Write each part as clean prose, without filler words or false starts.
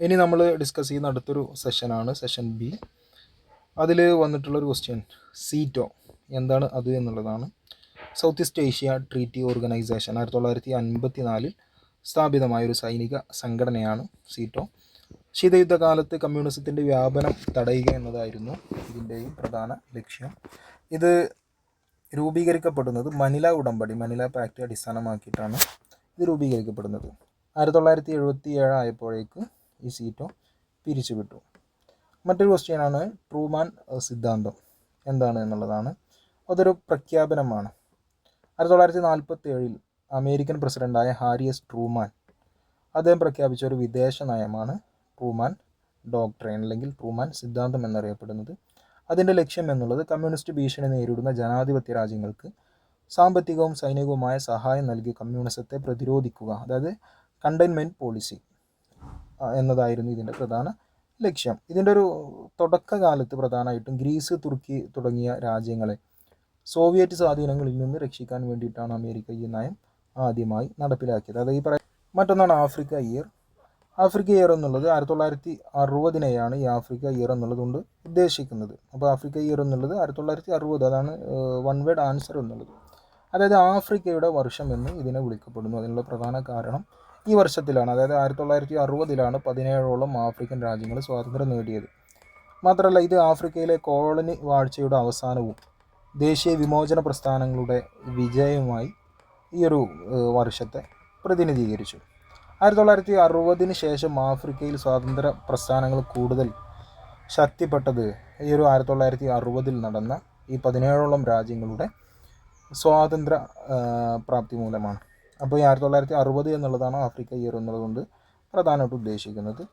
ഇനി നമ്മൾ ഡിസ്കസ് ചെയ്യുന്ന അടുത്തൊരു സെഷനാണ് സെഷൻ ബി. അതിൽ വന്നിട്ടുള്ളൊരു ക്വസ്റ്റ്യൻ സീറ്റോ എന്താണ് അത് എന്നുള്ളതാണ്. South east Asia treaty organisation 1954 സ്ഥാപിതമായൊരു സൈനിക സംഘടനയാണ് സീറ്റോ. ശീതയുദ്ധകാലത്ത് കമ്മ്യൂണിസത്തിൻ്റെ വ്യാപനം തടയുക എന്നതായിരുന്നു ഇതിൻ്റെയും പ്രധാന ലക്ഷ്യം. ഇത് രൂപീകരിക്കപ്പെടുന്നത് മനില ഉടമ്പടി, മനില പാക്റ്റ് അടിസ്ഥാനമാക്കിയിട്ടാണ് ഇത് രൂപീകരിക്കപ്പെടുന്നത്. 1977 ആയപ്പോഴേക്ക് ഈ സീറ്റോ പിരിച്ചുവിട്ടു. മറ്റൊരു ക്വസ്റ്റ്യനാണ് ട്രൂമാൻ സിദ്ധാന്തം എന്താണ് എന്നുള്ളതാണ്. അതൊരു പ്രഖ്യാപനമാണ്. 1947 അമേരിക്കൻ പ്രസിഡൻ്റായ ഹാരി എസ് ട്രൂമാൻ അദ്ദേഹം പ്രഖ്യാപിച്ച ഒരു വിദേശ നയമാണ് ട്രൂമാൻ ഡോക്ട്രൈൻ അല്ലെങ്കിൽ ട്രൂമാൻ സിദ്ധാന്തം എന്നറിയപ്പെടുന്നത്. അതിൻ്റെ ലക്ഷ്യം എന്നുള്ളത് കമ്മ്യൂണിസ്റ്റ് ഭീഷണി നേരിടുന്ന ജനാധിപത്യ രാജ്യങ്ങൾക്ക് സാമ്പത്തികവും സൈനികവുമായ സഹായം നൽകി കമ്മ്യൂണിസത്തെ പ്രതിരോധിക്കുക, അതായത് കണ്ടെയ്ൻമെൻറ്റ് പോളിസി എന്നതായിരുന്നു ഇതിൻ്റെ പ്രധാന ലക്ഷ്യം. ഇതിൻ്റെ ഒരു തുടക്കകാലത്ത് പ്രധാനമായിട്ടും ഗ്രീസ്, തുർക്കി തുടങ്ങിയ രാജ്യങ്ങളെ സോവിയറ്റ് സ്വാധീനങ്ങളിൽ നിന്ന് രക്ഷിക്കാൻ വേണ്ടിയിട്ടാണ് അമേരിക്ക ഈ നയം ആദ്യമായി നടപ്പിലാക്കിയത്. അത് മറ്റൊന്നാണ് ആഫ്രിക്ക ഇയർ. ആഫ്രിക്ക ഇയർ എന്നുള്ളത് 1960 ഈ ആഫ്രിക്ക ഇയർ എന്നുള്ളതുകൊണ്ട് ഉദ്ദേശിക്കുന്നത്. അപ്പോൾ ആഫ്രിക്ക ഇയർ എന്നുള്ളത് 1960, അതാണ് വൺ വേർഡ് ആൻസർ എന്നുള്ളത്. അതായത് ആഫ്രിക്കയുടെ വർഷം എന്ന് ഇതിനെ വിളിക്കപ്പെടുന്നു. അതിനുള്ള പ്രധാന കാരണം ഈ വർഷത്തിലാണ്, അതായത് 1960 17ഓളം ആഫ്രിക്കൻ രാജ്യങ്ങൾ സ്വാതന്ത്ര്യം നേടിയത്. മാത്രമല്ല ഇത് ആഫ്രിക്കയിലെ കോളനി വാഴ്ചയുടെ അവസാനവും ദേശീയ വിമോചന പ്രസ്ഥാനങ്ങളുടെ വിജയവുമായി ഈ ഒരു വർഷത്തെ പ്രതിനിധീകരിച്ചു. 1960 ശേഷം ആഫ്രിക്കയിൽ സ്വാതന്ത്ര്യ പ്രസ്ഥാനങ്ങൾ കൂടുതൽ ശക്തിപ്പെട്ടത് ഈ ഒരു 1960 നടന്ന ഈ 17ഓളം രാജ്യങ്ങളുടെ സ്വാതന്ത്ര്യ പ്രാപ്തി മൂലമാണ്. അപ്പോൾ ഈ 1960 എന്നുള്ളതാണ് ആഫ്രിക്ക ഇയർ എന്നുള്ളതുകൊണ്ട് പ്രധാനമായിട്ട് ഉദ്ദേശിക്കുന്നത്.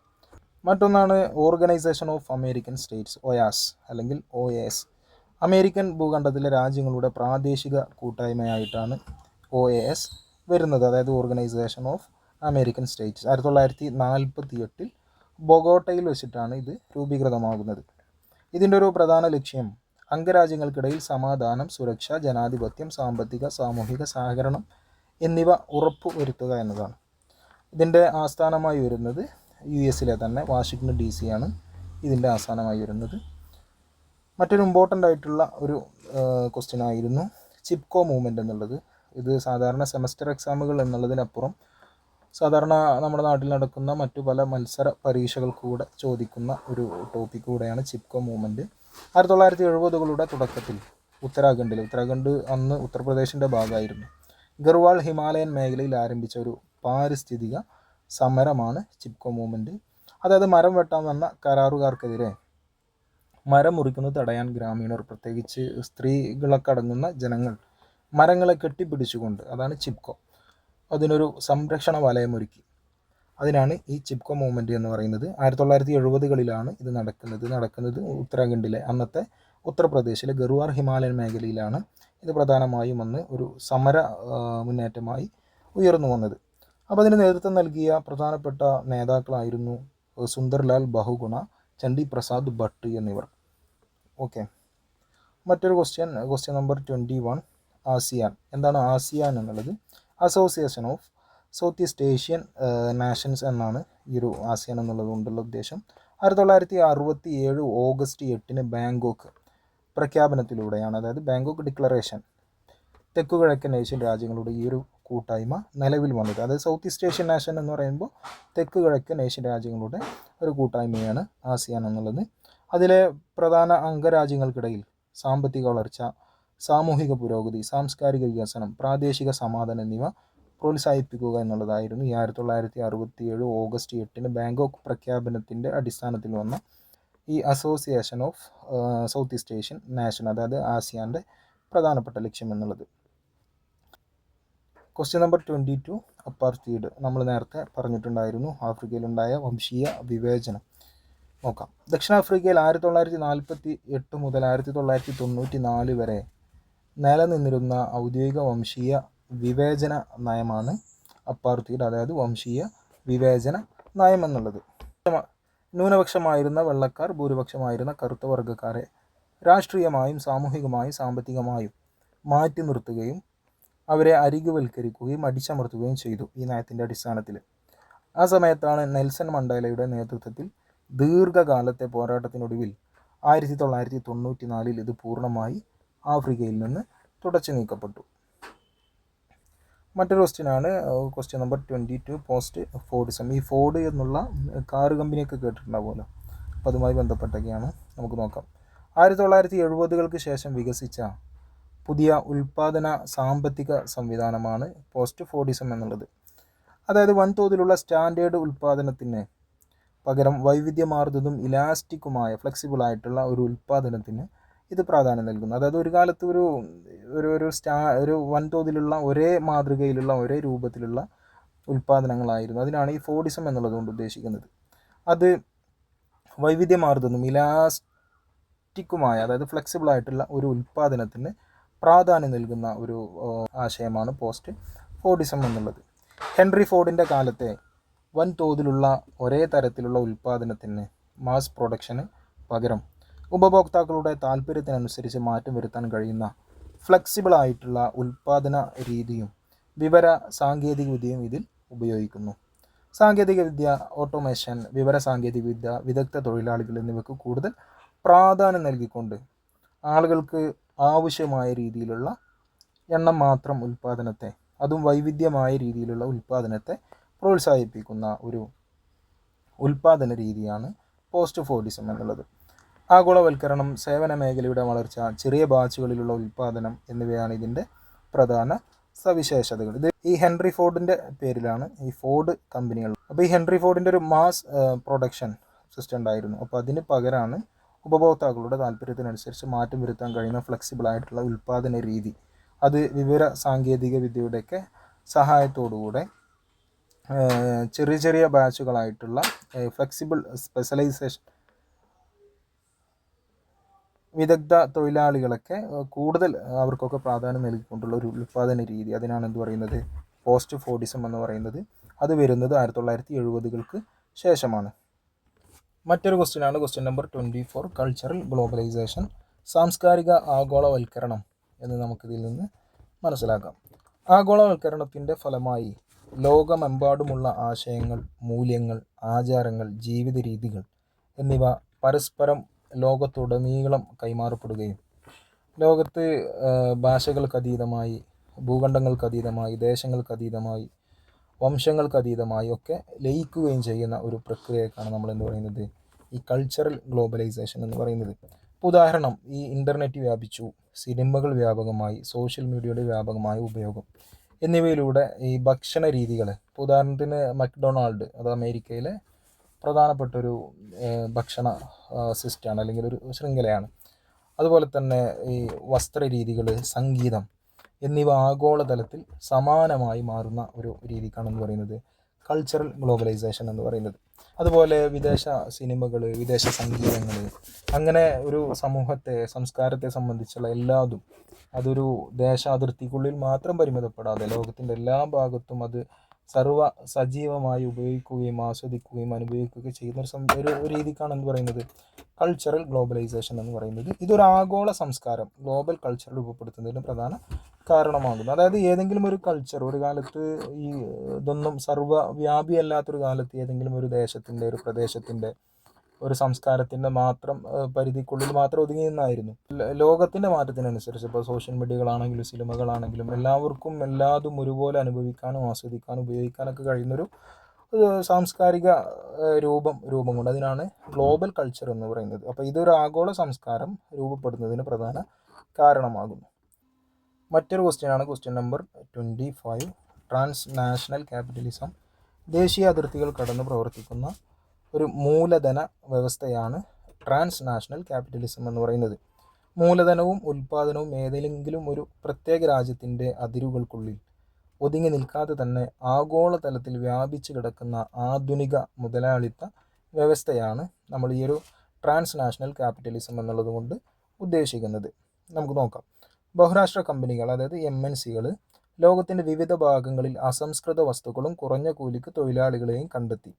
മറ്റൊന്നാണ് ഓർഗനൈസേഷൻ ഓഫ് അമേരിക്കൻ സ്റ്റേറ്റ്സ്, ഒയാസ് അല്ലെങ്കിൽ OAS. അമേരിക്കൻ ഭൂഖണ്ഡത്തിലെ രാജ്യങ്ങളുടെ പ്രാദേശിക കൂട്ടായ്മയായിട്ടാണ് OAS വരുന്നത്, അതായത് ഓർഗനൈസേഷൻ ഓഫ് അമേരിക്കൻ സ്റ്റേറ്റ്സ്. 1948 ബൊഗോട്ടയിൽ വെച്ചിട്ടാണ് ഇത് രൂപീകൃതമാകുന്നത്. ഇതിൻ്റെ ഒരു പ്രധാന ലക്ഷ്യം അംഗരാജ്യങ്ങൾക്കിടയിൽ സമാധാനം, സുരക്ഷ, ജനാധിപത്യം, സാമ്പത്തിക സാമൂഹിക സഹകരണം എന്നിവ ഉറപ്പുവരുത്തുക എന്നതാണ്. ഇതിൻ്റെ ആസ്ഥാനമായി വരുന്നത് US തന്നെ വാഷിങ്ടൺ DC ആണ് ഇതിൻ്റെ ആസ്ഥാനമായി വരുന്നത്. മറ്റൊരു ഇമ്പോർട്ടൻ്റ് ആയിട്ടുള്ള ഒരു ക്വസ്റ്റ്യൻ ആയിരുന്നു ചിപ്കോ മൂവ്മെൻ്റ് എന്നുള്ളത്. ഇത് സാധാരണ സെമസ്റ്റർ എക്സാമുകൾ എന്നുള്ളതിനപ്പുറം സാധാരണ നമ്മുടെ നാട്ടിൽ നടക്കുന്ന മറ്റു പല മത്സര പരീക്ഷകൾക്ക് കൂടെ ചോദിക്കുന്ന ഒരു ടോപ്പിക് കൂടെയാണ് ചിപ്കോ മൂവ്മെൻറ്റ്. 1970കളുടെ തുടക്കത്തിൽ ഉത്തരാഖണ്ഡ് അന്ന് ഉത്തർപ്രദേശിൻ്റെ ഭാഗമായിരുന്നു, ഗർവാൾ ഹിമാലയൻ മേഖലയിൽ ആരംഭിച്ച ഒരു പാരിസ്ഥിതിക സമരമാണ് ചിപ്കോ മൂവ്മെൻറ്റ്. അതായത് മരം വെട്ടാൻ വന്ന കരാറുകാർക്കെതിരെ മരം മുറിക്കുന്നത് തടയാൻ ഗ്രാമീണർ, പ്രത്യേകിച്ച് സ്ത്രീകളൊക്കെ അടങ്ങുന്ന ജനങ്ങൾ മരങ്ങളെ കെട്ടിപ്പിടിച്ചുകൊണ്ട്, അതാണ് ചിപ്കോ, അതിനൊരു സംരക്ഷണ വലയമൊരുക്കി. അതിനാണ് ഈ ചിപ്കോ മൂവ്മെൻറ്റ് എന്ന് പറയുന്നത്. 1970കളിലാണ് ഇത് നടക്കുന്നത് ഉത്തരാഖണ്ഡിലെ, അന്നത്തെ ഉത്തർപ്രദേശിലെ ഗർവാർ ഹിമാലയൻ മേഖലയിലാണ് ഇത് പ്രധാനമായും വന്ന് ഒരു സമര മുന്നേറ്റമായി ഉയർന്നു വന്നത്. അപ്പോൾ അതിന് നേതൃത്വം നൽകിയ പ്രധാനപ്പെട്ട നേതാക്കളായിരുന്നു സുന്ദർലാൽ ബഹുഗുണ, ചണ്ഡി പ്രസാദ് ഭട്ട് എന്നിവർ. ഓക്കെ, മറ്റൊരു ക്വസ്റ്റ്യൻ നമ്പർ 21, ആസിയാൻ. എന്താണ് ആസിയാൻ എന്നുള്ളത്? Association of south east Asian nations എന്നാണ് ഈ ഒരു ആസിയാൻ എന്നുള്ളത് കൊണ്ടുള്ള ഉദ്ദേശം. 1967 ഓഗസ്റ്റ് 8 ബാങ്കോക്ക് പ്രഖ്യാപനത്തിലൂടെയാണ്, അതായത് ബാങ്കോക്ക് ഡിക്ലറേഷൻ, തെക്കുകിഴക്കൻ ഏഷ്യൻ രാജ്യങ്ങളുടെ ഈ ഒരു കൂട്ടായ്മ നിലവിൽ വന്നത്. അതായത് സൗത്ത് ഈസ്റ്റ് ഏഷ്യൻ നാഷൻ എന്ന് പറയുമ്പോൾ തെക്കുകിഴക്കൻ ഏഷ്യൻ രാജ്യങ്ങളുടെ ഒരു കൂട്ടായ്മയാണ് ആസിയാൻ എന്നുള്ളത്. അതിലെ പ്രധാന അംഗരാജ്യങ്ങൾക്കിടയിൽ സാമ്പത്തിക വളർച്ച, സാമൂഹിക പുരോഗതി, സാംസ്കാരിക വികസനം, പ്രാദേശിക സമാധാനം എന്നിവ പ്രോത്സാഹിപ്പിക്കുക എന്നുള്ളതായിരുന്നു ഈ 1967 ഓഗസ്റ്റ് 8 ബാങ്കോക്ക് പ്രഖ്യാപനത്തിൻ്റെ അടിസ്ഥാനത്തിൽ വന്ന ഈ association of south east Asian nation, അതായത് ആസിയാൻ്റെ പ്രധാനപ്പെട്ട ലക്ഷ്യം എന്നുള്ളത്. Question number 22, അപ്പാർത്തൈഡ്. നമ്മൾ നേരത്തെ പറഞ്ഞിട്ടുണ്ടായിരുന്നു ആഫ്രിക്കയിലുണ്ടായ വംശീയ വിവേചനം. നോക്കാം. ദക്ഷിണാഫ്രിക്കയിൽ 1948 മുതൽ 1994 വരെ നിലനിന്നിരുന്ന ഔദ്യോഗിക വംശീയ വിവേചന നയമാണ് അപ്പാർത്തൈഡ്, അതായത് വംശീയ വിവേചന നയം എന്നുള്ളത്. ന്യൂനപക്ഷമായിരുന്ന വെള്ളക്കാർ ഭൂരിപക്ഷമായിരുന്ന കറുത്ത വർഗ്ഗക്കാരെ രാഷ്ട്രീയമായും സാമൂഹികമായും സാമ്പത്തികമായും മാറ്റി നിർത്തുകയും അവരെ അരികുവൽക്കരിക്കുകയും അടിച്ചമർത്തുകയും ചെയ്തു ഈ നയത്തിൻ്റെ അടിസ്ഥാനത്തിൽ. ആ സമയത്താണ് നെൽസൺ മണ്ടേലയുടെ നേതൃത്വത്തിൽ ദീർഘകാലത്തെ പോരാട്ടത്തിനൊടുവിൽ 1994 ഇത് പൂർണ്ണമായി ആഫ്രിക്കയിൽ നിന്ന് തുടച്ചു നീക്കപ്പെട്ടു. മറ്റൊരു ക്വസ്റ്റ്യനാണ് ക്വസ്റ്റ്യൻ നമ്പർ 22, പോസ്റ്റ് ഫോർഡിസം. ഈ ഫോർഡ് എന്നുള്ള കാറ് കമ്പനിയൊക്കെ കേട്ടിട്ടുണ്ടാവുമല്ലോ, അപ്പോൾ അതുമായി ബന്ധപ്പെട്ടൊക്കെയാണ് നമുക്ക് നോക്കാം. 1970-കൾക്ക് ശേഷം വികസിച്ച പുതിയ ഉൽപ്പാദന സാമ്പത്തിക സംവിധാനമാണ് പോസ്റ്റ് ഫോർഡിസം എന്നുള്ളത്. അതായത് വൻതോതിലുള്ള സ്റ്റാൻഡേർഡ് ഉൽപ്പാദനത്തിന് പകരം വൈവിധ്യമാർന്നതും ഇലാസ്റ്റിക്കുമായ ഫ്ലെക്സിബിളായിട്ടുള്ള ഒരു ഉൽപ്പാദനത്തിന് ഇത് പ്രാധാന്യം നൽകുന്നു. അതായത് ഒരു കാലത്ത് ഒരു വൻതോതിലുള്ള ഒരേ മാതൃകയിലുള്ള ഒരേ രൂപത്തിലുള്ള ഉൽപ്പാദനങ്ങളായിരുന്നു. അതിനാണ് ഈ ഫോർഡിസം എന്നുള്ളത് കൊണ്ട് ഉദ്ദേശിക്കുന്നത്. അത് വൈവിധ്യമാർന്നതും ഇലാസ്റ്റിക്കുമായ, അതായത് ഫ്ലെക്സിബിളായിട്ടുള്ള ഒരു ഉൽപ്പാദനത്തിന് പ്രാധാന്യം നൽകുന്ന ഒരു ആശയമാണ് പോസ്റ്റ് ഫോർഡിസം എന്നുള്ളത്. ഹെൻറി ഫോർഡിൻ്റെ കാലത്തെ വൻതോതിലുള്ള ഒരേ തരത്തിലുള്ള ഉൽപ്പാദനത്തിന്, മാസ് പ്രൊഡക്ഷന് പകരം ഉപഭോക്താക്കളുടെ താല്പര്യത്തിനനുസരിച്ച് മാറ്റം വരുത്താൻ കഴിയുന്ന ഫ്ലെക്സിബിളായിട്ടുള്ള ഉൽപ്പാദന രീതിയും വിവര സാങ്കേതികവിദ്യയും ഇതിൽ ഉപയോഗിക്കുന്നു. സാങ്കേതികവിദ്യ, ഓട്ടോമേഷൻ, വിവര സാങ്കേതികവിദ്യ, വിദഗ്ധ തൊഴിലാളികൾ എന്നിവയ്ക്ക് കൂടുതൽ പ്രാധാന്യം നൽകിക്കൊണ്ട് ആളുകൾക്ക് ആവശ്യമായ രീതിയിലുള്ള എണ്ണം മാത്രം ഉൽപ്പാദനത്തെ, അതും വൈവിധ്യമായ രീതിയിലുള്ള ഉൽപ്പാദനത്തെ പ്രോത്സാഹിപ്പിക്കുന്ന ഒരു ഉൽപ്പാദന രീതിയാണ് പോസ്റ്റ് ഫോർഡിസം എന്നുള്ളത്. ആഗോളവൽക്കരണം, സേവന മേഖലയുടെ വളർച്ച, ചെറിയ ബാച്ചുകളിലുള്ള ഉൽപ്പാദനം എന്നിവയാണ് ഇതിൻ്റെ പ്രധാന സവിശേഷതകൾ. ഇത് ഈ ഹെൻറി ഫോർഡിൻ്റെ പേരിലാണ് ഈ ഫോർഡ് കമ്പനികൾ. അപ്പോൾ ഈ ഹെൻറി ഫോർഡിൻ്റെ ഒരു മാസ് പ്രൊഡക്ഷൻ സിസ്റ്റം ഉണ്ടായിരുന്നു. അപ്പോൾ അതിന് പകരമാണ് ഉപഭോക്താക്കളുടെ താല്പര്യത്തിനനുസരിച്ച് മാറ്റം വരുത്താൻ കഴിയുന്ന ഫ്ലെക്സിബിളായിട്ടുള്ള ഉൽപ്പാദന രീതി. അത് വിവര സാങ്കേതിക വിദ്യയുടെയൊക്കെ സഹായത്തോടുകൂടെ ചെറിയ ചെറിയ ബാച്ചുകളായിട്ടുള്ള ഫ്ലെക്സിബിൾ സ്പെഷ്യലൈസേഷൻ, വിദഗ്ധ തൊഴിലാളികളൊക്കെ കൂടുതൽ അവർക്കൊക്കെ പ്രാധാന്യം നൽകിക്കൊണ്ടുള്ള ഒരു ഉൽപ്പാദന രീതി, അതിനാണ് എന്ത് പറയുന്നത്, പോസ്റ്റ് ഫോർഡിസം എന്ന് പറയുന്നത്. അത് വരുന്നത് 1970-കൾക്ക് ശേഷമാണ്. മറ്റൊരു ക്വസ്റ്റ്യനാണ് ക്വസ്റ്റ്യൻ നമ്പർ 24, കൾച്ചറൽ ഗ്ലോബലൈസേഷൻ. സാംസ്കാരിക ആഗോളവൽക്കരണം എന്ന് നമുക്കിതിൽ നിന്ന് മനസ്സിലാക്കാം. ആഗോളവൽക്കരണത്തിൻ്റെ ഫലമായി ലോകമെമ്പാടുമുള്ള ആശയങ്ങൾ, മൂല്യങ്ങൾ, ആചാരങ്ങൾ, ജീവിത രീതികൾ എന്നിവ പരസ്പരം ലോകത്തുടനീളം കൈമാറപ്പെടുകയും ലോകത്ത് ഭാഷകൾക്കതീതമായി, ഭൂഖണ്ഡങ്ങൾക്കതീതമായി, ദേശങ്ങൾക്കതീതമായി, വംശങ്ങൾക്കതീതമായി ഒക്കെ ലയിക്കുകയും ചെയ്യുന്ന ഒരു പ്രക്രിയക്കാണ് നമ്മൾ എന്ത് പറയുന്നത്, ഈ കൾച്ചറൽ ഗ്ലോബലൈസേഷൻ എന്ന് പറയുന്നത്. ഇപ്പോൾ ഉദാഹരണം, ഈ ഇൻ്റർനെറ്റ് വ്യാപിച്ചു, സിനിമകൾ വ്യാപകമായി, സോഷ്യൽ മീഡിയയുടെ വ്യാപകമായ ഉപയോഗം എന്നിവയിലൂടെ ഈ ഭക്ഷണ രീതികൾ, ഇപ്പോൾ ഉദാഹരണത്തിന് മക്ഡൊണാൾഡ്, അത് അമേരിക്കയിലെ പ്രധാനപ്പെട്ടൊരു ഭക്ഷണ സിസ്റ്റമാണ്, അല്ലെങ്കിൽ ഒരു ശൃംഖലയാണ്. അതുപോലെ തന്നെ ഈ വസ്ത്രരീതികൾ, സംഗീതം എന്നിവ ആഗോളതലത്തിൽ സമാനമായി മാറുന്ന ഒരു രീതിക്കാണെന്ന് പറയുന്നത് കൾച്ചറൽ ഗ്ലോബലൈസേഷൻ എന്ന് പറയുന്നത്. അതുപോലെ വിദേശ സിനിമകൾ, വിദേശ സംഗീതങ്ങൾ, അങ്ങനെ ഒരു സമൂഹത്തെ, സംസ്കാരത്തെ സംബന്ധിച്ചുള്ള എല്ലാതും അതൊരു ദേശാതിർത്തിക്കുള്ളിൽ മാത്രം പരിമിതപ്പെടാതെ ലോകത്തിൻ്റെ എല്ലാ ഭാഗത്തും അത് സർവ്വ സജീവമായി ഉപയോഗിക്കുകയും ആസ്വദിക്കുകയും അനുഭവിക്കുകയും ചെയ്യുന്ന ഒരു രീതിക്കാണ് എന്ത് പറയുന്നത്, കൾച്ചറൽ ഗ്ലോബലൈസേഷൻ എന്ന് പറയുന്നത്. ഇതൊരു ആഗോള സംസ്കാരം, ഗ്ലോബൽ കൾച്ചർ രൂപപ്പെടുത്തുന്നതിന് പ്രധാന കാരണമാകുന്നു. അതായത് ഏതെങ്കിലും ഒരു കൾച്ചർ ഒരു കാലത്ത് ഈ ഇതൊന്നും സർവ്വവ്യാപിയല്ലാത്തൊരു കാലത്ത് ഏതെങ്കിലും ഒരു ദേശത്തിൻ്റെ, ഒരു പ്രദേശത്തിൻ്റെ, ഒരു സംസ്കാരത്തിൻ്റെ മാത്രം പരിധിക്കുള്ളിൽ മാത്രം ഒതുങ്ങി നിന്നായിരുന്നു. ലോകത്തിൻ്റെ മാറ്റത്തിനനുസരിച്ച് ഇപ്പോൾ സോഷ്യൽ മീഡിയകളാണെങ്കിലും സിനിമകളാണെങ്കിലും എല്ലാവർക്കും എല്ലാതും ഒരുപോലെ അനുഭവിക്കാനും ആസ്വദിക്കാനും ഉപയോഗിക്കാനൊക്കെ കഴിയുന്നൊരു സാംസ്കാരിക രൂപം കൊണ്ട് അതിനാണ് ഗ്ലോബൽ കൾച്ചർ എന്ന് പറയുന്നത്. അപ്പോൾ ഇതൊരു ആഗോള സംസ്കാരം രൂപപ്പെടുന്നതിന് പ്രധാന കാരണമാകുന്നു. മറ്റൊരു ക്വസ്റ്റ്യനാണ് question number 25, transnational capitalism. ദേശീയ അതിർത്തികൾ കടന്ന് പ്രവർത്തിക്കുന്ന ഒരു മൂലധന വ്യവസ്ഥയാണ് ട്രാൻസ് നാഷണൽ ക്യാപിറ്റലിസം എന്ന് പറയുന്നത്. മൂലധനവും ഉൽപ്പാദനവും ഏതെങ്കിലും ഒരു പ്രത്യേക രാജ്യത്തിൻ്റെ അതിരുകൾക്കുള്ളിൽ ഒതുങ്ങി നിൽക്കാതെ തന്നെ ആഗോളതലത്തിൽ വ്യാപിച്ചു കിടക്കുന്ന ആധുനിക മുതലാളിത്ത വ്യവസ്ഥയാണ് നമ്മൾ ഈ ഒരു ട്രാൻസ് നാഷണൽ ക്യാപിറ്റലിസം എന്നുള്ളത് കൊണ്ട് ഉദ്ദേശിക്കുന്നത്. നമുക്ക് നോക്കാം. ബഹുരാഷ്ട്ര കമ്പനികൾ, അതായത് MNCകൾ ലോകത്തിൻ്റെ വിവിധ ഭാഗങ്ങളിൽ അസംസ്കൃത വസ്തുക്കളും കുറഞ്ഞ കൂലിക്ക് തൊഴിലാളികളെയും കണ്ടെത്തി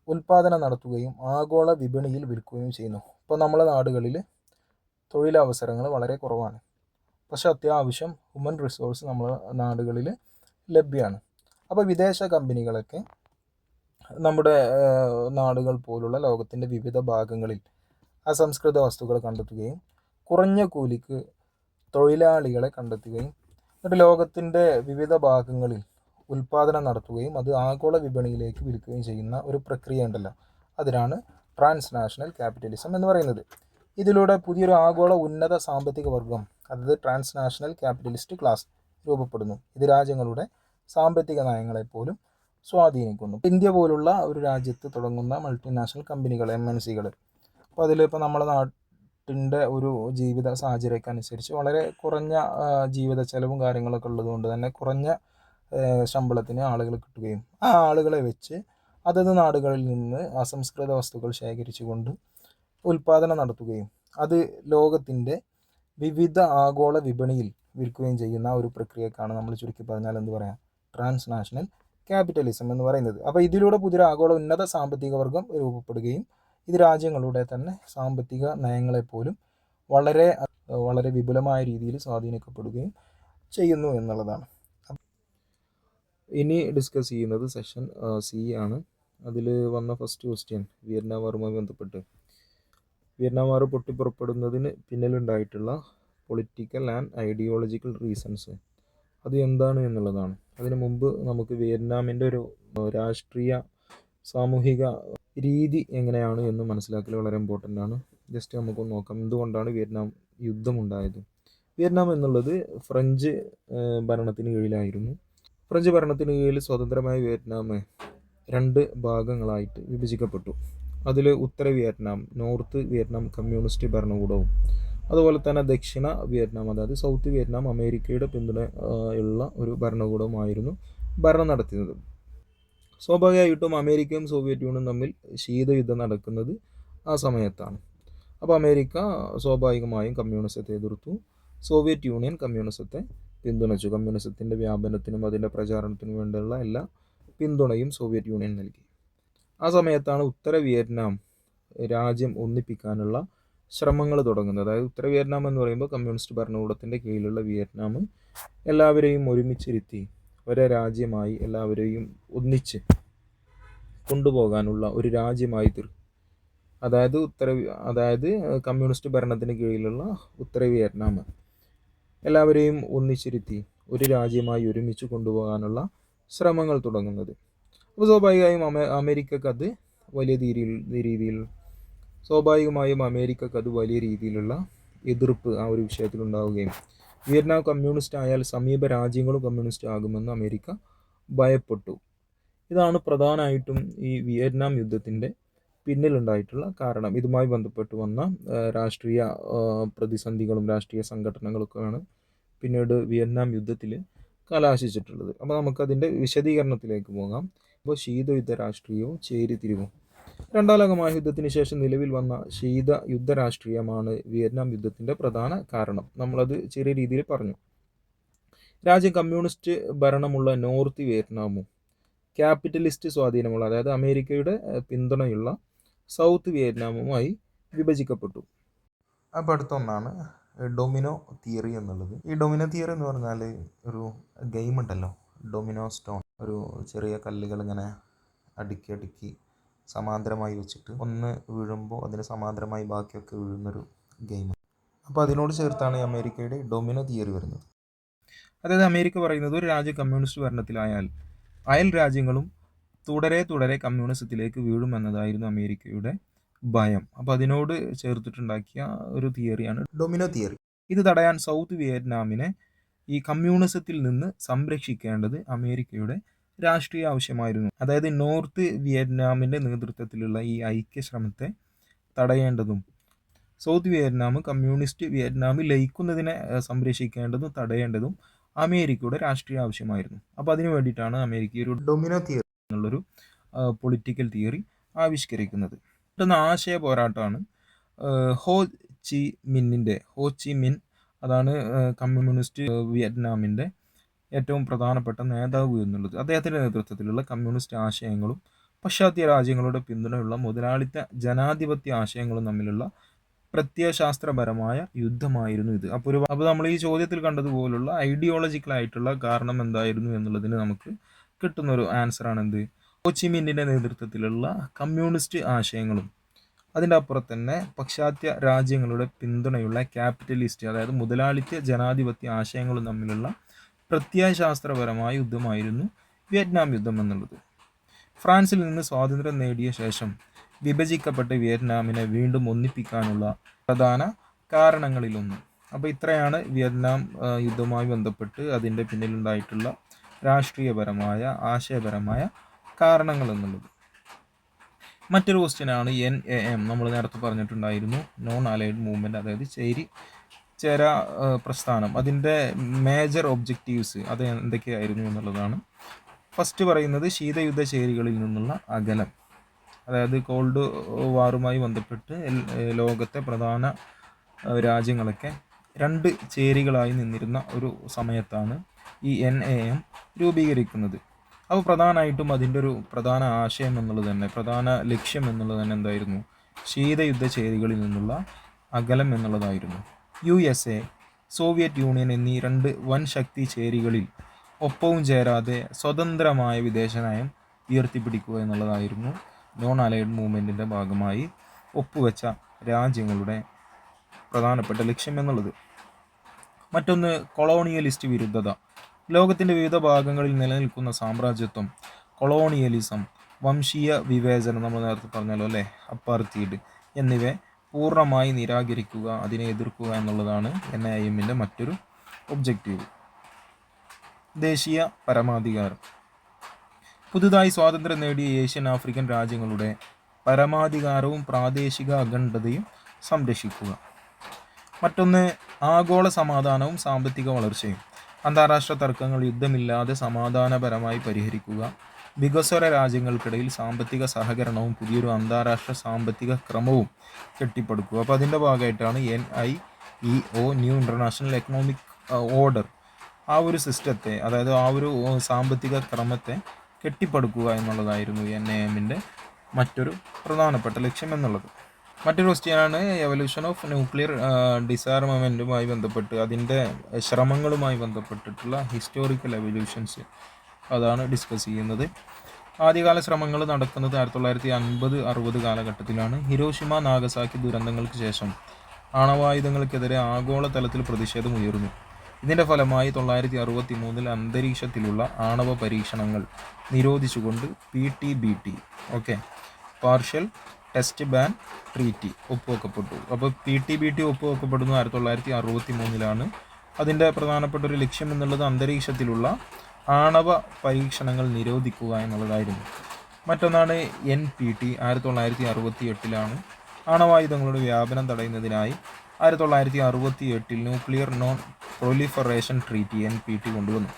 ഉൽപ്പാദനം നടത്തുകയും ആഗോള വിപണിയിൽ വിൽക്കുകയും ചെയ്യുന്നു. ഇപ്പോൾ നമ്മളെ നാടുകളിൽ തൊഴിലവസരങ്ങൾ വളരെ കുറവാണ്, പക്ഷെ അത്യാവശ്യം ഹ്യൂമൻ റിസോഴ്സ് നമ്മളെ നാടുകളിൽ ലഭ്യമാണ്. അപ്പോൾ വിദേശ കമ്പനികളൊക്കെ നമ്മുടെ നാടുകൾ പോലുള്ള ലോകത്തിൻ്റെ വിവിധ ഭാഗങ്ങളിൽ അസംസ്കൃത വസ്തുക്കൾ കണ്ടെത്തുകയും കുറഞ്ഞ കൂലിക്ക് തൊഴിലാളികളെ കണ്ടെത്തുകയും എന്നിട്ട് ലോകത്തിൻ്റെ വിവിധ ഭാഗങ്ങളിൽ ഉൽപ്പാദനം നടത്തുകയും അത് ആഗോള വിപണിയിലേക്ക് വിൽക്കുകയും ചെയ്യുന്ന ഒരു പ്രക്രിയ ഉണ്ടല്ലോ, അതിനാണ് ട്രാൻസ്നാഷണൽ ക്യാപിറ്റലിസം എന്ന് പറയുന്നത്. ഇതിലൂടെ പുതിയൊരു ആഗോള ഉന്നത സാമ്പത്തിക വർഗം, അതായത് ട്രാൻസ്നാഷണൽ ക്യാപിറ്റലിസ്റ്റ് ക്ലാസ് രൂപപ്പെടുന്നു. ഇത് രാജ്യങ്ങളുടെ സാമ്പത്തിക നയങ്ങളെപ്പോലും സ്വാധീനിക്കുന്നു. ഇന്ത്യ പോലുള്ള ഒരു രാജ്യത്ത് തുടങ്ങുന്ന മൾട്ടിനാഷണൽ കമ്പനികൾ, MNCകൾ, അപ്പോൾ അതിലിപ്പോൾ നമ്മുടെ നാട്ടിൻ്റെ ഒരു ജീവിത സാഹചര്യമൊക്കെ അനുസരിച്ച് വളരെ കുറഞ്ഞ ജീവിത ചെലവും കാര്യങ്ങളൊക്കെ ഉള്ളതുകൊണ്ട് തന്നെ കുറഞ്ഞ ശമ്പളത്തിന് ആളുകൾ കിട്ടുകയും ആ ആളുകളെ വെച്ച് അതത് നാടുകളിൽ നിന്ന് അസംസ്കൃത വസ്തുക്കൾ ശേഖരിച്ചുകൊണ്ട് ഉൽപ്പാദനം നടത്തുകയും അത് ലോകത്തിൻ്റെ വിവിധ ആഗോള വിപണിയിൽ വിൽക്കുകയും ചെയ്യുന്ന ഒരു പ്രക്രിയക്കാണ് നമ്മൾ ചുരുക്കി പറഞ്ഞാൽ എന്ത് പറയാം, ട്രാൻസ്നാഷണൽ ക്യാപിറ്റലിസം എന്ന് പറയുന്നത്. അപ്പോൾ ഇതിലൂടെ പുതിയൊരു ആഗോള ഉന്നത സാമ്പത്തിക വർഗം രൂപപ്പെടുകയും ഇത് രാജ്യങ്ങളുടെ തന്നെ സാമ്പത്തിക നയങ്ങളെപ്പോലും വളരെ വളരെ വിപുലമായ രീതിയിൽ സ്വാധീനിക്കപ്പെടുകയും ചെയ്യുന്നു എന്നുള്ളതാണ്. ഇനി ഡിസ്കസ് ചെയ്യുന്നത് സെഷൻ C ആണ്. അതിൽ വന്ന ഫസ്റ്റ് ക്വസ്റ്റ്യൻ വിയറ്റ്നാം വാറുമായി ബന്ധപ്പെട്ട്, വിയറ്റ്നാം വാർ പൊട്ടിപ്പുറപ്പെടുന്നതിന് പിന്നിലുണ്ടായിട്ടുള്ള പൊളിറ്റിക്കൽ ആൻഡ് ഐഡിയോളജിക്കൽ റീസൺസ് അത് എന്താണ് എന്നുള്ളതാണ്. അതിനു മുമ്പ് നമുക്ക് വിയറ്റ്നാമിൻ്റെ ഒരു രാഷ്ട്രീയ സാമൂഹിക രീതി എങ്ങനെയാണ് എന്ന് മനസ്സിലാക്കൽ വളരെ ഇമ്പോർട്ടൻ്റ് ആണ്. ജസ്റ്റ് നമുക്കൊന്ന് നോക്കാം എന്തുകൊണ്ടാണ് വിയറ്റ്നാം യുദ്ധം ഉണ്ടായത്. വിയറ്റ്നാം എന്നുള്ളത് ഫ്രഞ്ച് ഭരണത്തിന് കീഴിലായിരുന്നു. ഫ്രഞ്ച് ഭരണത്തിന് കീഴിൽ സ്വതന്ത്രമായ വിയറ്റ്നാം 2 ഭാഗങ്ങളായിട്ട് വിഭജിക്കപ്പെട്ടു. അതിൽ ഉത്തര വിയറ്റ്നാം, നോർത്ത് വിയറ്റ്നാം കമ്മ്യൂണിസ്റ്റ് ഭരണകൂടവും അതുപോലെ തന്നെ ദക്ഷിണ വിയറ്റ്നാം, അതായത് സൗത്ത് വിയറ്റ്നാം അമേരിക്കയുടെ പിന്തുണ ഉള്ള ഒരു ഭരണകൂടമായിരുന്നു ഭരണം നടത്തുന്നത്. സ്വാഭാവികമായിട്ടും അമേരിക്കയും സോവിയറ്റ് യൂണിയനും തമ്മിൽ ശീതയുദ്ധം നടക്കുന്നത് ആ സമയത്താണ്. അപ്പോൾ അമേരിക്ക സ്വാഭാവികമായും കമ്മ്യൂണിസത്തെ എതിർത്തു, സോവിയറ്റ് യൂണിയൻ കമ്മ്യൂണിസത്തെ പിന്തുണച്ചു. കമ്മ്യൂണിസത്തിൻ്റെ വ്യാപനത്തിനും അതിൻ്റെ പ്രചാരണത്തിനും വേണ്ടിയുള്ള എല്ലാ പിന്തുണയും സോവിയറ്റ് യൂണിയൻ നൽകി. ആ സമയത്താണ് ഉത്തര വിയറ്റ്നാം രാജ്യം ഒന്നിപ്പിക്കാനുള്ള ശ്രമങ്ങൾ തുടങ്ങുന്നത്. അതായത് ഉത്തര വിയറ്റ്നാം എന്ന് പറയുമ്പോൾ കമ്മ്യൂണിസ്റ്റ് ഭരണകൂടത്തിൻ്റെ കീഴിലുള്ള വിയറ്റ്നാം എല്ലാവരെയും ഒരുമിച്ചിരുത്തി ഒരേ രാജ്യമായി എല്ലാവരെയും ഒന്നിച്ച് കൊണ്ടുപോകാനുള്ള ഒരു രാജ്യമായി തീർന്നു. അതായത് കമ്മ്യൂണിസ്റ്റ് ഭരണത്തിന് കീഴിലുള്ള ഉത്തര വിയറ്റ്നാം എല്ലാവരെയും ഒന്നിച്ചിരുത്തി ഒരു രാജ്യമായി ഒരുമിച്ച് കൊണ്ടുപോകാനുള്ള ശ്രമങ്ങൾ തുടങ്ങുന്നത്. അപ്പോൾ സ്വാഭാവികമായും അമേരിക്കക്ക് അത് വലിയ രീതിയിലുള്ള എതിർപ്പ് ആ ഒരു വിഷയത്തിൽ ഉണ്ടാവുകയും വിയറ്റ്നാം കമ്മ്യൂണിസ്റ്റ് ആയാൽ സമീപ രാജ്യങ്ങളും കമ്മ്യൂണിസ്റ്റ് ആകുമെന്ന് അമേരിക്ക ഭയപ്പെട്ടു. ഇതാണ് പ്രധാനമായിട്ടും ഈ വിയറ്റ്നാം യുദ്ധത്തിൻ്റെ പിന്നിലുണ്ടായിട്ടുള്ള കാരണം. ഇതുമായി ബന്ധപ്പെട്ട് വന്ന രാഷ്ട്രീയ പ്രതിസന്ധികളും രാഷ്ട്രീയ സംഘടനകളൊക്കെയാണ് പിന്നീട് വിയറ്റ്നാം യുദ്ധത്തിൽ കലാശിച്ചിട്ടുള്ളത്. അപ്പോൾ നമുക്കതിൻ്റെ വിശദീകരണത്തിലേക്ക് പോകാം. അപ്പോൾ ശീതയുദ്ധ രാഷ്ട്രീയവും ചേരിതിരിവും. 2ാം ലോക മഹായുദ്ധത്തിന് ശേഷം നിലവിൽ വന്ന യുദ്ധ രാഷ്ട്രീയമാണ് വിയറ്റ്നാം യുദ്ധത്തിൻ്റെ പ്രധാന കാരണം. നമ്മളത് ചെറിയ രീതിയിൽ പറഞ്ഞു. രാജ്യം കമ്മ്യൂണിസ്റ്റ് ഭരണമുള്ള നോർത്ത് വിയറ്റ്നാമും ക്യാപിറ്റലിസ്റ്റ് സ്വാധീനമുള്ള, അതായത് അമേരിക്കയുടെ പിന്തുണയുള്ള സൗത്ത് വിയറ്റ്നാമുമായി വിഭജിക്കപ്പെട്ടു. അപ്പോൾ അടുത്തൊന്നാണ് ഡൊമിനോ തിയറി എന്നുള്ളത്. ഈ ഡൊമിനോ തിയറി എന്ന് പറഞ്ഞാൽ ഒരു ഗെയിം ഉണ്ടല്ലോ, ഡൊമിനോ സ്റ്റോൺ, ഒരു ചെറിയ കല്ലുകൾ ഇങ്ങനെ അടുക്കി സമാന്തരമായി വെച്ചിട്ട് ഒന്ന് വീഴുമ്പോൾ അതിന് സമാന്തരമായി ബാക്കിയൊക്കെ വീഴുന്നൊരു ഗെയിം. അപ്പോൾ അതിനോട് ചേർത്താണ് ഈ അമേരിക്കയുടെ ഡൊമിനോ തിയറി വരുന്നത്. അതായത് അമേരിക്ക പറയുന്നത് ഒരു രാജ്യം കമ്മ്യൂണിസ്റ്റ് ഭരണത്തിലായാൽ അയൽ രാജ്യങ്ങളും തുടരെ കമ്മ്യൂണിസത്തിലേക്ക് വീഴുമെന്നതായിരുന്നു അമേരിക്കയുടെ ഭയം. അപ്പോൾ അതിനോട് ചേർത്തിട്ടുണ്ടാക്കിയ ഒരു തിയറിയാണ് ഡൊമിനോ തിയറി. ഇത് തടയാൻ സൗത്ത് വിയറ്റ്നാമിനെ ഈ കമ്മ്യൂണിസത്തിൽ നിന്ന് സംരക്ഷിക്കേണ്ടത് അമേരിക്കയുടെ രാഷ്ട്രീയ ആവശ്യമായിരുന്നു. അതായത് നോർത്ത് വിയറ്റ്നാമിൻ്റെ നേതൃത്വത്തിലുള്ള ഈ ഐക്യശ്രമത്തെ തടയേണ്ടതും സൗത്ത് വിയറ്റ്നാം കമ്മ്യൂണിസ്റ്റ് വിയറ്റ്നാമിൽ ലയിക്കുന്നതിനെ സംരക്ഷിക്കേണ്ടതും തടയേണ്ടതും അമേരിക്കയുടെ രാഷ്ട്രീയ ആവശ്യമായിരുന്നു. അപ്പോൾ അതിനു വേണ്ടിയിട്ടാണ് അമേരിക്ക ഒരു ഡൊമിനോ തിയറി എന്നുള്ളൊരു പൊളിറ്റിക്കൽ തിയറി ആവിഷ്കരിക്കുന്നത്. മറ്റൊന്ന് ആശയ പോരാട്ടമാണ്. ഹോ ചി മിൻ അതാണ് കമ്മ്യൂണിസ്റ്റ് വിയറ്റ്നാമിൻ്റെ ഏറ്റവും പ്രധാനപ്പെട്ട നേതാവ് എന്നുള്ളത്. അദ്ദേഹത്തിൻ്റെ നേതൃത്വത്തിലുള്ള കമ്മ്യൂണിസ്റ്റ് ആശയങ്ങളും പാശ്ചാത്യ രാജ്യങ്ങളുടെ പിന്തുണയുള്ള മുതലാളിത്ത ജനാധിപത്യ ആശയങ്ങളും തമ്മിലുള്ള പ്രത്യയശാസ്ത്രപരമായ യുദ്ധമായിരുന്നു ഇത്. അപ്പോൾ നമ്മൾ ഈ ചോദ്യത്തിൽ കണ്ടതുപോലുള്ള ഐഡിയോളജിക്കലായിട്ടുള്ള കാരണം എന്തായിരുന്നു എന്നുള്ളതിന് നമുക്ക് കിട്ടുന്നൊരു ആൻസറാണ് എന്ത്, ഹോച്ചിമിന്നിൻ്റെ നേതൃത്വത്തിലുള്ള കമ്മ്യൂണിസ്റ്റ് ആശയങ്ങളും അതിൻ്റെ അപ്പുറത്ത് തന്നെ പാശ്ചാത്യ രാജ്യങ്ങളുടെ പിന്തുണയുള്ള ക്യാപിറ്റലിസ്റ്റ്, അതായത് മുതലാളിത്ത ജനാധിപത്യ ആശയങ്ങളും തമ്മിലുള്ള പ്രത്യയശാസ്ത്രപരമായ യുദ്ധമായിരുന്നു വിയറ്റ്നാം യുദ്ധം എന്നുള്ളത്. ഫ്രാൻസിൽ നിന്ന് സ്വാതന്ത്ര്യം നേടിയ ശേഷം വിഭജിക്കപ്പെട്ട വിയറ്റ്നാമിനെ വീണ്ടും ഒന്നിപ്പിക്കാനുള്ള പ്രധാന കാരണങ്ങളിലൊന്ന്. അപ്പോൾ ഇത്രയാണ് വിയറ്റ്നാം യുദ്ധവുമായി ബന്ധപ്പെട്ട് അതിൻ്റെ പിന്നിലുണ്ടായിട്ടുള്ള രാഷ്ട്രീയപരമായ ആശയപരമായ കാരണങ്ങൾ എന്നുള്ളത്. മറ്റൊരു ക്വസ്റ്റ്യനാണ് NAM. നമ്മൾ നേരത്തെ പറഞ്ഞിട്ടുണ്ടായിരുന്നു, നോൺ അലൈഡ് മൂവ്മെൻറ്റ്, അതായത് ചേര പ്രസ്ഥാനം. അതിൻ്റെ മേജർ ഒബ്ജക്റ്റീവ്സ് അത് എന്തൊക്കെയായിരുന്നു എന്നുള്ളതാണ്. ഫസ്റ്റ് പറയുന്നത് ശീതയുദ്ധ ചേരികളിൽ നിന്നുള്ള അകലം. അതായത് കോൾഡ് വാറുമായി ബന്ധപ്പെട്ട് ലോകത്തെ പ്രധാന രാജ്യങ്ങളൊക്കെ 2 ചേരികളായി നിന്നിരുന്ന ഒരു സമയത്താണ് ഈ NAM രൂപീകരിക്കുന്നത്. അപ്പോൾ പ്രധാനമായിട്ടും അതിൻ്റെ ഒരു പ്രധാന ആശയം എന്നുള്ളത് തന്നെ, പ്രധാന ലക്ഷ്യം എന്നുള്ളത് തന്നെ എന്തായിരുന്നു? ശീതയുദ്ധ ചേരികളിൽ നിന്നുള്ള അകലം എന്നുള്ളതായിരുന്നു. USA, സോവിയറ്റ് യൂണിയൻ എന്നീ 2 വൻ ശക്തി ചേരികളിൽ ഒപ്പവും ചേരാതെ സ്വതന്ത്രമായ വിദേശനയം ഉയർത്തിപ്പിടിക്കുക എന്നുള്ളതായിരുന്നു നോൺ അലൈഡ് മൂവ്മെൻറ്റിൻ്റെ ഭാഗമായി ഒപ്പുവെച്ച രാജ്യങ്ങളുടെ പ്രധാനപ്പെട്ട ലക്ഷ്യം എന്നുള്ളത്. മറ്റൊന്ന് കൊളോണിയലിസ്റ്റ് വിരുദ്ധത. ലോകത്തിൻ്റെ വിവിധ ഭാഗങ്ങളിൽ നിലനിൽക്കുന്ന സാമ്രാജ്യത്വം, കൊളോണിയലിസം, വംശീയ വിവേചനം, നമ്മൾ നേരത്തെ പറഞ്ഞല്ലോ അല്ലേ, അപ്പാർത്തീഡ് എന്നിവയെ പൂർണ്ണമായി നിരാകരിക്കുക, അതിനെ എതിർക്കുക എന്നുള്ളതാണ് NAMൻ്റെ മറ്റൊരു ഒബ്ജക്റ്റീവ്. ദേശീയ പരമാധികാരം. പുതുതായി സ്വാതന്ത്ര്യം നേടിയ ഏഷ്യൻ ആഫ്രിക്കൻ രാജ്യങ്ങളുടെ പരമാധികാരവും പ്രാദേശിക അഖണ്ഡതയും സംരക്ഷിക്കുക. മറ്റൊന്ന് ആഗോള സമാധാനവും സാമ്പത്തിക വളർച്ചയും. അന്താരാഷ്ട്ര തർക്കങ്ങൾ യുദ്ധമില്ലാതെ സമാധാനപരമായി പരിഹരിക്കുക. വികസ്വര രാജ്യങ്ങൾക്കിടയിൽ സാമ്പത്തിക സഹകരണവും പുതിയൊരു അന്താരാഷ്ട്ര സാമ്പത്തിക ക്രമവും കെട്ടിപ്പടുക്കുക. അപ്പോൾ അതിൻ്റെ ഭാഗമായിട്ടാണ് NIEO, new international economic order, ആ ഒരു സിസ്റ്റത്തെ, അതായത് ആ ഒരു സാമ്പത്തിക ക്രമത്തെ കെട്ടിപ്പടുക്കുക എന്നുള്ളതായിരുന്നു NAMൻ്റെ മറ്റൊരു പ്രധാനപ്പെട്ട ലക്ഷ്യം എന്നുള്ളത്. മറ്റൊരു ക്വസ്റ്റ്യനാണ് എവല്യൂഷൻ ഓഫ് ന്യൂക്ലിയർ ഡിസാർമമെൻറ്റുമായി ബന്ധപ്പെട്ട്, അതിൻ്റെ ശ്രമങ്ങളുമായി ബന്ധപ്പെട്ടിട്ടുള്ള ഹിസ്റ്റോറിക്കൽ എവല്യൂഷൻസ്, അതാണ് ഡിസ്കസ് ചെയ്യുന്നത്. ആദ്യകാല ശ്രമങ്ങൾ നടക്കുന്നത് 1950-60 കാലഘട്ടത്തിലാണ്. ഹിരോഷിമ നാഗസാക്കി ദുരന്തങ്ങൾക്ക് ശേഷം ആണവായുധങ്ങൾക്കെതിരെ ആഗോള തലത്തിൽ പ്രതിഷേധം ഉയർന്നു. ഇതിൻ്റെ ഫലമായി 1963 അന്തരീക്ഷത്തിലുള്ള ആണവ പരീക്ഷണങ്ങൾ നിരോധിച്ചുകൊണ്ട് PTBT, partial test ban treaty ഒപ്പുവെക്കപ്പെട്ടു. അപ്പോൾ PTBT ഒപ്പുവെക്കപ്പെടുന്നു 1963. അതിൻ്റെ പ്രധാനപ്പെട്ട ഒരു ലക്ഷ്യം എന്നുള്ളത് അന്തരീക്ഷത്തിലുള്ള ആണവ പരീക്ഷണങ്ങൾ നിരോധിക്കുക എന്നുള്ളതായിരുന്നു. മറ്റൊന്നാണ് NPT, 1968. ആണവായുധങ്ങളുടെ വ്യാപനം തടയുന്നതിനായി 1968 nuclear non proliferation treaty NPT കൊണ്ടുവന്നു.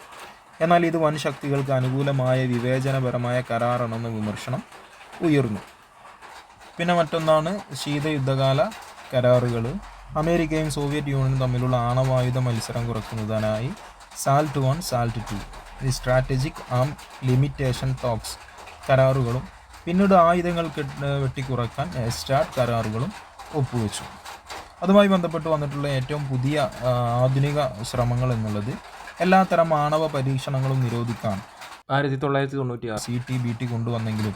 എന്നാൽ ഇത് വൻ ശക്തികൾക്ക് അനുകൂലമായ വിവേചനപരമായ കരാറാണെന്ന വിമർശനം ഉയർന്നു. പിന്നെ മറ്റൊന്നാണ് ശീതയുദ്ധകാല കരാറുകൾ. അമേരിക്കയും സോവിയറ്റ് യൂണിയനും തമ്മിലുള്ള ആണവായുധ മത്സരം കുറയ്ക്കുന്നതിനായി SALT I, SALT II, strategic arm limitation talks കരാറുകളും പിന്നീട് ആയുധങ്ങൾ വെട്ടിക്കുറക്കാൻ START കരാറുകളും ഒപ്പുവെച്ചു. അതുമായി ബന്ധപ്പെട്ട് വന്നിട്ടുള്ള ഏറ്റവും പുതിയ ആധുനിക ശ്രമങ്ങൾ എന്നുള്ളത് എല്ലാത്തരം ആണവ പരീക്ഷണങ്ങളും നിരോധിക്കാൻ 1996 CTBT കൊണ്ടുവന്നെങ്കിലും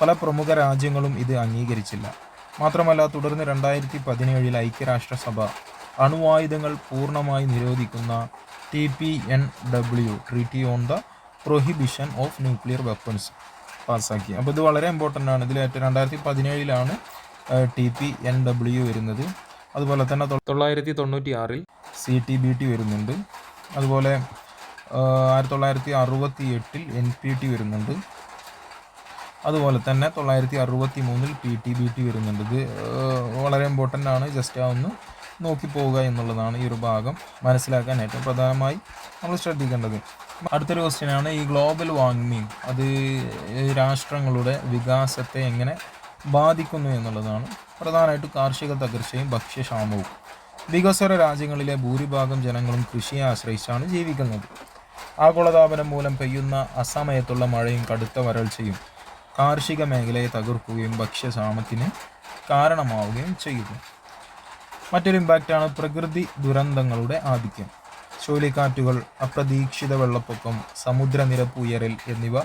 പല പ്രമുഖ രാജ്യങ്ങളും ഇത് അംഗീകരിച്ചില്ല. മാത്രമല്ല തുടർന്ന് 2017 ഐക്യരാഷ്ട്രസഭ അണുവായുധങ്ങൾ പൂർണ്ണമായി നിരോധിക്കുന്ന TPNW, treaty on the prohibition of nuclear weapons പാസ്സാക്കി. അപ്പോൾ ഇത് വളരെ ഇമ്പോർട്ടൻ്റ് ആണ്. ഇതിൽ 2017 TPNW വരുന്നത്. അതുപോലെ തന്നെ 1996 CTBT വരുന്നുണ്ട്. അതുപോലെ 1968 NPT വരുന്നുണ്ട്. അതുപോലെ തന്നെ 1963 PTBT വരുന്നുണ്ട്. ഇത് വളരെ ഇമ്പോർട്ടൻ്റ് ആണ്. ജസ്റ്റ് ഒന്ന് നോക്കി പോവുക എന്നുള്ളതാണ് ഈ ഒരു ഭാഗം മനസ്സിലാക്കാൻ ഏറ്റവും പ്രധാനമായി നമ്മൾ ശ്രദ്ധിക്കേണ്ടത്. അടുത്തൊരു ക്വസ്റ്റ്യനാണ് ഈ ഗ്ലോബൽ വാർമിംഗ്, അത് രാഷ്ട്രങ്ങളുടെ വികാസത്തെ എങ്ങനെ ബാധിക്കുന്നു എന്നുള്ളതാണ്. പ്രധാനമായിട്ട് കാർഷിക തകർച്ചയും ഭക്ഷ്യക്ഷാമവും. വികസ്വര രാജ്യങ്ങളിലെ ഭൂരിഭാഗം ജനങ്ങളും കൃഷിയെ ആശ്രയിച്ചാണ് ജീവിക്കുന്നത്. ആഗോളതാപനം മൂലം പെയ്യുന്ന അസമയത്തുള്ള മഴയും കടുത്ത വരൾച്ചയും കാർഷിക മേഖലയെ തകർക്കുകയും ഭക്ഷ്യക്ഷാമത്തിന് കാരണമാവുകയും ചെയ്യുന്നു. മറ്റൊരു ഇമ്പാക്റ്റാണ് പ്രകൃതി ദുരന്തങ്ങളുടെ ആധിക്യം. ചുഴലിക്കാറ്റുകൾ, അപ്രതീക്ഷിത വെള്ളപ്പൊക്കം, സമുദ്രനിരപ്പ് ഉയരൽ എന്നിവ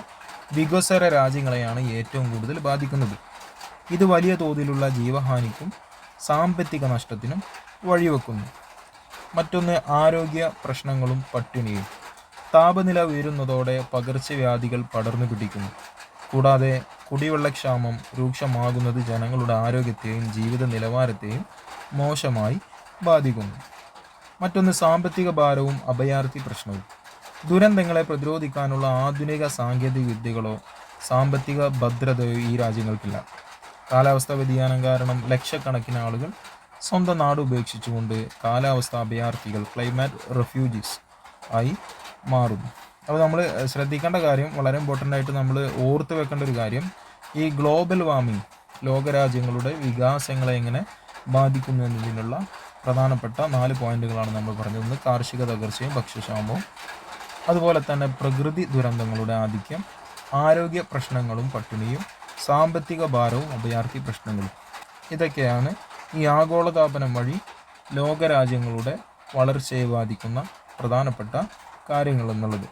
വികസ്വര രാജ്യങ്ങളെയാണ് ഏറ്റവും കൂടുതൽ ബാധിക്കുന്നത്. ഇത് വലിയ തോതിലുള്ള ജീവഹാനിക്കും സാമ്പത്തിക നഷ്ടത്തിനും വഴിവെക്കുന്നു. മറ്റൊന്ന് ആരോഗ്യ പ്രശ്നങ്ങളും പട്ടിണിയും. താപനില ഉയരുന്നതോടെ പകർച്ചവ്യാധികൾ പടർന്നു പിടിക്കുന്നു. കൂടാതെ കുടിവെള്ളക്ഷാമം രൂക്ഷമാകുന്നത് ജനങ്ങളുടെ ആരോഗ്യത്തെയും ജീവിത നിലവാരത്തെയും മോശമായി ബാധിക്കുന്നു. മറ്റൊന്ന് സാമ്പത്തിക ഭാരവും അഭയാർത്ഥി പ്രശ്നവും. ദുരന്തങ്ങളെ പ്രതിരോധിക്കാനുള്ള ആധുനിക സാങ്കേതിക വിദ്യകളോ സാമ്പത്തിക ഭദ്രതയോ ഈ രാജ്യങ്ങൾക്കില്ല. കാലാവസ്ഥാ വ്യതിയാനം കാരണം ലക്ഷക്കണക്കിന് ആളുകൾ സ്വന്തം നാട് ഉപേക്ഷിച്ചുകൊണ്ട് കാലാവസ്ഥാ അഭയാർത്ഥികൾ ക്ലൈമാറ്റ് റെഫ്യൂജീസ് ആയി മാറുന്നു. അപ്പോൾ നമ്മൾ ശ്രദ്ധിക്കേണ്ട കാര്യം, വളരെ ഇമ്പോർട്ടൻ്റ് ആയിട്ട് നമ്മൾ ഓർത്ത് വെക്കേണ്ട ഒരു കാര്യം, ഈ ഗ്ലോബൽ വാർമിംഗ് ലോകരാജ്യങ്ങളുടെ വികാസങ്ങളെ എങ്ങനെ ബാധിക്കുന്നു എന്നതിനുള്ള പ്രധാനപ്പെട്ട 4 പോയിന്റുകളാണ് നമ്മൾ പറഞ്ഞത്. ഒന്ന് കാർഷിക തകർച്ചയും ഭക്ഷ്യക്ഷാമവും, അതുപോലെ തന്നെ പ്രകൃതി ദുരന്തങ്ങളുടെ ആധിക്യം, ആരോഗ്യ പ്രശ്നങ്ങളും പട്ടിണിയും, സാമ്പത്തിക ഭാരവും അഭയാർത്ഥി പ്രശ്നങ്ങളും. ഇതൊക്കെയാണ് ഈ ആഗോളതാപനം വഴി ലോകരാജ്യങ്ങളുടെ വളർച്ചയെ ബാധിക്കുന്ന പ്രധാനപ്പെട്ട കാര്യങ്ങൾ എന്നുള്ളത്.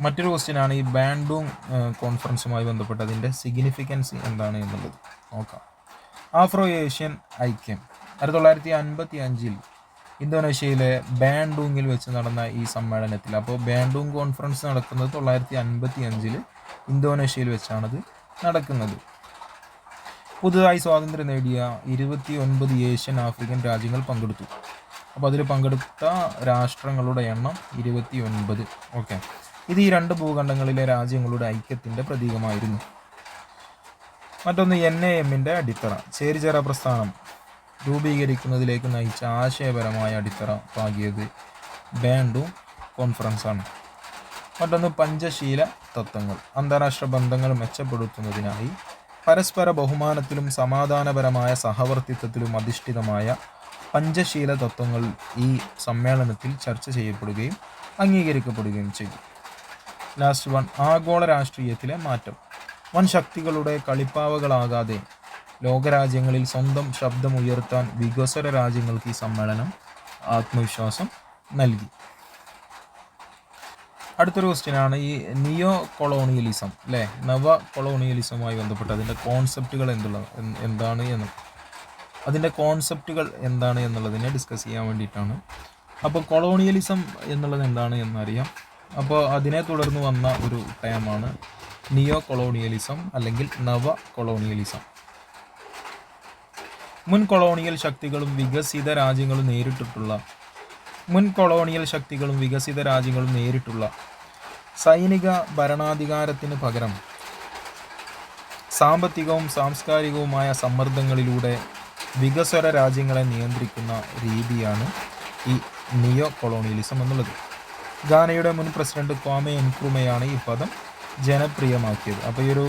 മറ്റൊരു ക്വസ്റ്റ്യനാണ് ഈ ബാൻഡൂങ് കോൺഫറൻസുമായി ബന്ധപ്പെട്ട് അതിൻ്റെ സിഗ്നിഫിക്കൻസ് എന്താണ് എന്നുള്ളത് നോക്കാം. ആഫ്രോ ഏഷ്യൻ ഐക്യം 1955 ഇന്തോനേഷ്യയിലെ ബാൻഡൂങ്ങിൽ വെച്ച് നടന്ന ഈ സമ്മേളനത്തിൽ, അപ്പോൾ ബാൻഡൂങ് കോൺഫറൻസ് നടക്കുന്നത് 1955 ഇന്തോനേഷ്യയിൽ വെച്ചാണത് നടക്കുന്നത്. പുതുതായി സ്വാതന്ത്ര്യം നേടിയ 29 ഏഷ്യൻ ആഫ്രിക്കൻ രാജ്യങ്ങൾ പങ്കെടുത്തു. അപ്പോൾ അതിൽ പങ്കെടുത്ത രാഷ്ട്രങ്ങളുടെ എണ്ണം 29. ഓക്കെ, ഇത് ഈ 2 ഭൂഖണ്ഡങ്ങളിലെ രാജ്യങ്ങളുടെ ഐക്യത്തിൻ്റെ പ്രതീകമായിരുന്നു. മറ്റൊന്ന് NAMൻ്റെ അടിത്തറ. ചേരിചേര പ്രസ്ഥാനം രൂപീകരിക്കുന്നതിലേക്ക് നയിച്ച ആശയപരമായ അടിത്തറ പാകിയത് ബാൻഡൂങ് കോൺഫറൻസാണ്. മറ്റൊന്ന് പഞ്ചശീല തത്വങ്ങൾ. അന്താരാഷ്ട്ര ബന്ധങ്ങൾ മെച്ചപ്പെടുത്തുന്നതിനായി പരസ്പര ബഹുമാനത്തിലും സമാധാനപരമായ സഹവർത്തിത്വത്തിലും അധിഷ്ഠിതമായ പഞ്ചശീല തത്വങ്ങൾ ഈ സമ്മേളനത്തിൽ ചർച്ച ചെയ്യപ്പെടുകയും അംഗീകരിക്കപ്പെടുകയും ചെയ്തു. ലാസ്റ്റ് വൺ, ആഗോള രാഷ്ട്രീയത്തിലെ മാറ്റം. വൻ ശക്തികളുടെ കളിപ്പാവകളാകാതെ ലോകരാജ്യങ്ങളിൽ സ്വന്തം ശബ്ദം ഉയർത്താൻ വികസ്വര രാജ്യങ്ങൾക്ക് ഈ സമ്മേളനം ആത്മവിശ്വാസം നൽകി. അടുത്തൊരു ക്വസ്റ്റ്യനാണ് ഈ നിയോ കൊളോണിയലിസം, അല്ലേ, നവ കൊളോണിയലിസവുമായി ബന്ധപ്പെട്ട് അതിൻ്റെ കോൺസെപ്റ്റുകൾ എന്താണ് എന്നുള്ളതിനെ ഡിസ്കസ് ചെയ്യാൻ വേണ്ടിയിട്ടാണ്. അപ്പോൾ കൊളോണിയലിസം എന്നുള്ളത് എന്താണ് എന്നറിയാം. അപ്പോൾ അതിനെ തുടർന്ന് വന്ന ഒരു ടേമാണ് നിയോ കൊളോണിയലിസം അല്ലെങ്കിൽ നവ കൊളോണിയലിസം. മുൻ കൊളോണിയൽ ശക്തികളും വികസിത രാജ്യങ്ങളും നേരിട്ടുള്ള സൈനിക ഭരണാധികാരത്തിന് പകരം സാമ്പത്തികവും സാംസ്കാരികവുമായ സമ്മർദ്ദങ്ങളിലൂടെ വികസ്വര രാജ്യങ്ങളെ നിയന്ത്രിക്കുന്ന രീതിയാണ് ഈ നിയോ കൊളോണിയലിസം എന്നുള്ളത്. ഗാനയുടെ മുൻ പ്രസിഡന്റ് ക്വാമെ എൻക്രൂമയാണ് ഈ പദം ജനപ്രിയമാക്കിയത്. അപ്പോൾ ഈ ഒരു